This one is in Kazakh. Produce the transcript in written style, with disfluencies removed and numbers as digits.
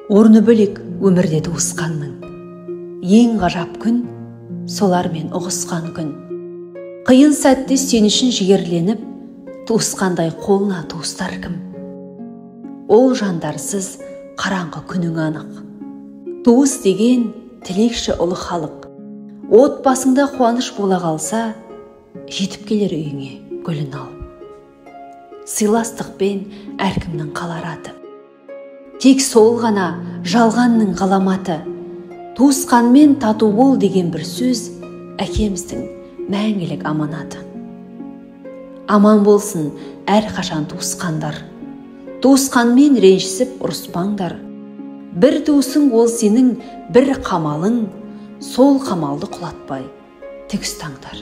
Орны бөлек өмірде туысқанның. Ең ғажап күн, солармен ұғысқан күн. Қиын сәтте сен үшін жігерленіп, туысқандай қолына туыстар кім? Ол жандарсыз қараңғы күнің анық. Туыс деген тілекші ұлы халық. Отбасыңда қуаныш бола қалса, жетіп келер үйіңе гүлін алып. Сыйластықпен әркімнің қалар аты. Тек сол ғана жалғанның ғаламаты. Туысқанмен тату бол деген бір сөз әкеміздің мәңгілік аманаты. Аман болсын әрқашан туысқандар. Туысқанмен ренжісіп ұрыспаңдар. Бір туысың ол сенің бір қамалың, сол қамалды құлатпай тік ұстаңдар.